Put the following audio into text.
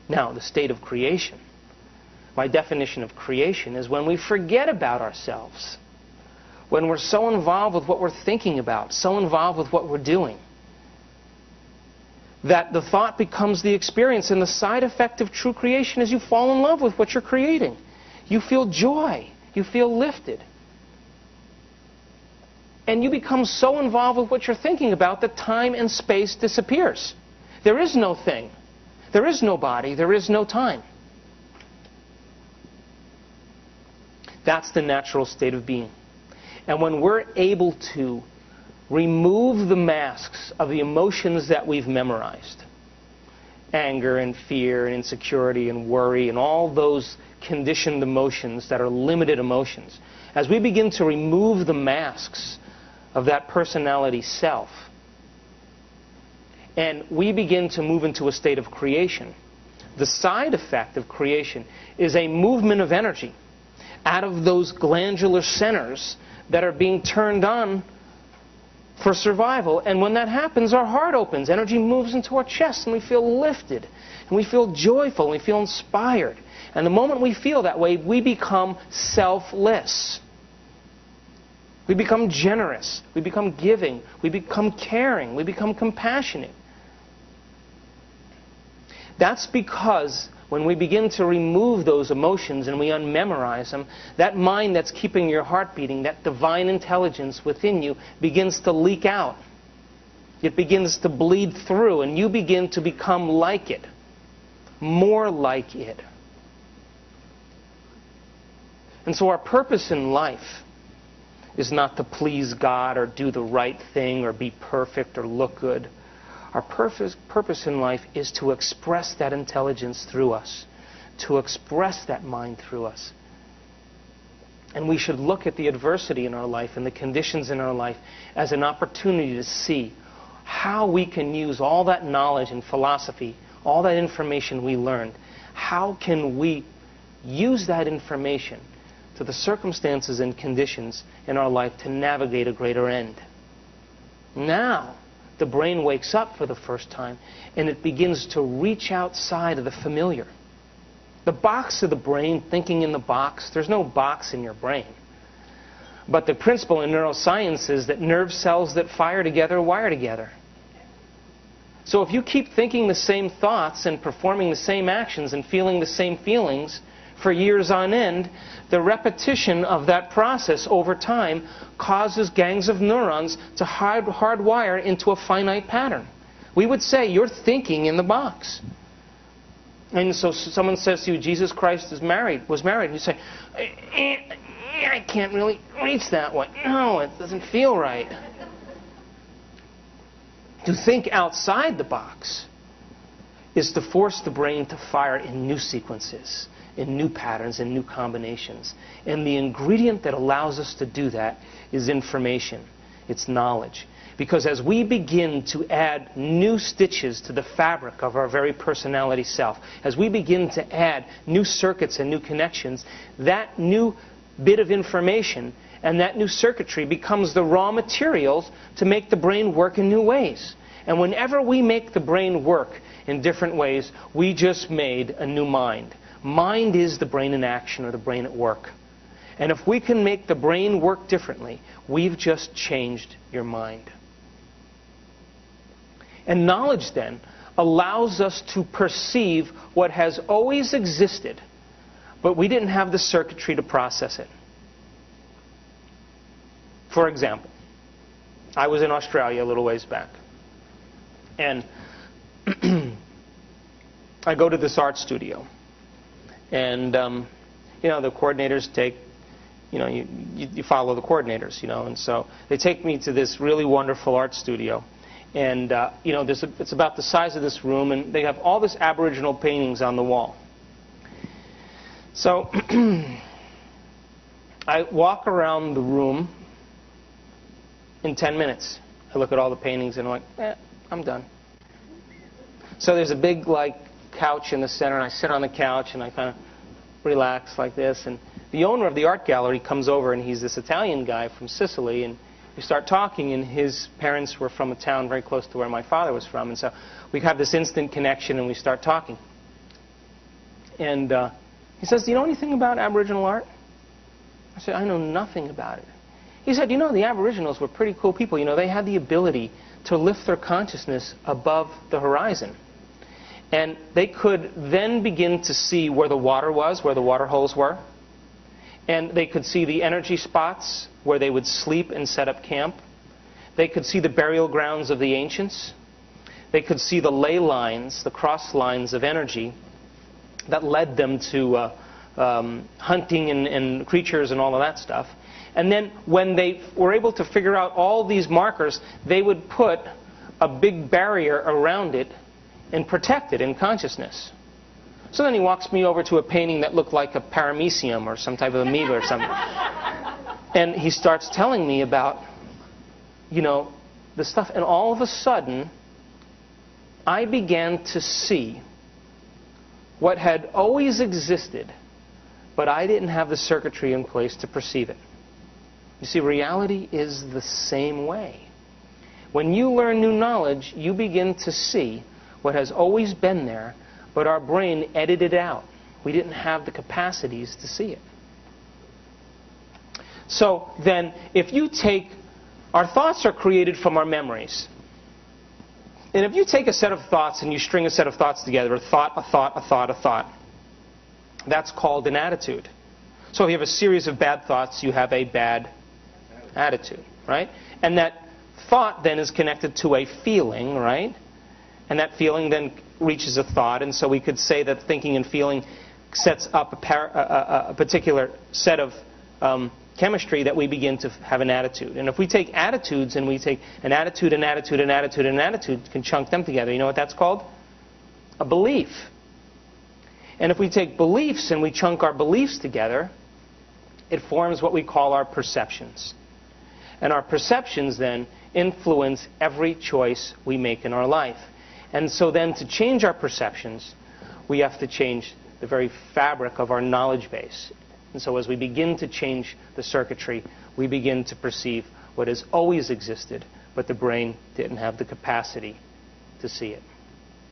Now, the state of creation. My definition of creation is when we forget about ourselves. When we're so involved with what we're thinking about, so involved with what we're doing, that the thought becomes the experience. And the side effect of true creation is you fall in love with what you're creating. You feel joy. You feel lifted. And you become so involved with what you're thinking about that time and space disappears. There is no thing. There is no body. There is no time. That's the natural state of being. And when we're able to remove the masks of the emotions that we've memorized, anger and fear and insecurity and worry and all those conditioned emotions that are limited emotions, as we begin to remove the masks of that personality self, and we begin to move into a state of creation, the side effect of creation is a movement of energy out of those glandular centers that are being turned on for survival. And when that happens, our heart opens. Energy moves into our chest, and we feel lifted, and we feel joyful, and we feel inspired. And the moment we feel that way, we become selfless. We become generous. We become giving. We become caring. We become compassionate. That's because when we begin to remove those emotions and we unmemorize them, that mind that's keeping your heart beating, that divine intelligence within you, begins to leak out. It begins to bleed through, and you begin to become like it, more like it. And so our purpose in life is not to please God or do the right thing or be perfect or look good. Our purpose in life is to express that intelligence through us, to express that mind through us. And we should look at the adversity in our life and the conditions in our life as an opportunity to see how we can use all that knowledge and philosophy, all that information we learned, how can we use that information to the circumstances and conditions in our life to navigate a greater end. Now, the brain wakes up for the first time, and it begins to reach outside of the familiar. The box of the brain, thinking in the box, there's no box in your brain. But the principle in neuroscience is that nerve cells that fire together wire together. So if you keep thinking the same thoughts and performing the same actions and feeling the same feelings for years on end, the repetition of that process over time causes gangs of neurons to hardwire into a finite pattern. We would say you're thinking in the box. And so someone says to you, Jesus Christ was married. You say, I can't really reach that one. No, it doesn't feel right. To think outside the box is to force the brain to fire in new sequences, in new patterns, in new combinations. And the ingredient that allows us to do that is information. It's knowledge. Because as we begin to add new stitches to the fabric of our very personality self, as we begin to add new circuits and new connections, that new bit of information and that new circuitry becomes the raw materials to make the brain work in new ways. And whenever we make the brain work in different ways, we just made a new mind. Mind is the brain in action, or the brain at work. And if we can make the brain work differently, we've just changed your mind. And knowledge then allows us to perceive what has always existed, but we didn't have the circuitry to process it. For example, I was in Australia a little ways back. And I go to this art studio. And, the coordinators take, you follow the coordinators, and so they take me to this really wonderful art studio. And, it's about the size of this room, and they have all this Aboriginal paintings on the wall. So I walk around the room in 10 minutes. I look at all the paintings, and I'm like, I'm done. So there's a big, couch in the center, and I sit on the couch, and I kind of relax like this. And the owner of the art gallery comes over, and he's this Italian guy from Sicily, and we start talking, and his parents were from a town very close to where my father was from, and so we have this instant connection, and we start talking. And he says, do you know anything about Aboriginal art? I said, I know nothing about it. He said, you know, the Aboriginals were pretty cool people. You know, they had the ability to lift their consciousness above the horizon. And they could then begin to see where the water was, where the water holes were. And they could see the energy spots where they would sleep and set up camp. They could see the burial grounds of the ancients. They could see the ley lines, the cross lines of energy that led them to hunting and creatures and all of that stuff. And then when they were able to figure out all these markers, they would put a big barrier around it and protect it in consciousness. So then he walks me over to a painting that looked like a paramecium or some type of amoeba or something. And he starts telling me about, you know, the stuff. And all of a sudden, I began to see what had always existed, but I didn't have the circuitry in place to perceive it. You see, reality is the same way. When you learn new knowledge, you begin to see what has always been there, but our brain edited it out. We didn't have the capacities to see it. So then, if you take, our thoughts are created from our memories. And if you take a set of thoughts and you string a set of thoughts together, a thought, a thought, a thought, a thought, that's called an attitude. So if you have a series of bad thoughts, you have a bad attitude, right? And that thought then is connected to a feeling, right? And that feeling then reaches a thought, and so we could say that thinking and feeling sets up a particular set of chemistry that we begin to have an attitude. And if we take attitudes and we take an attitude, an attitude, an attitude, an attitude, can chunk them together, you know what that's called? A belief. And if we take beliefs and we chunk our beliefs together, it forms what we call our perceptions. And our perceptions then influence every choice we make in our life. And so then to change our perceptions, we have to change the very fabric of our knowledge base. And so as we begin to change the circuitry, we begin to perceive what has always existed, but the brain didn't have the capacity to see it.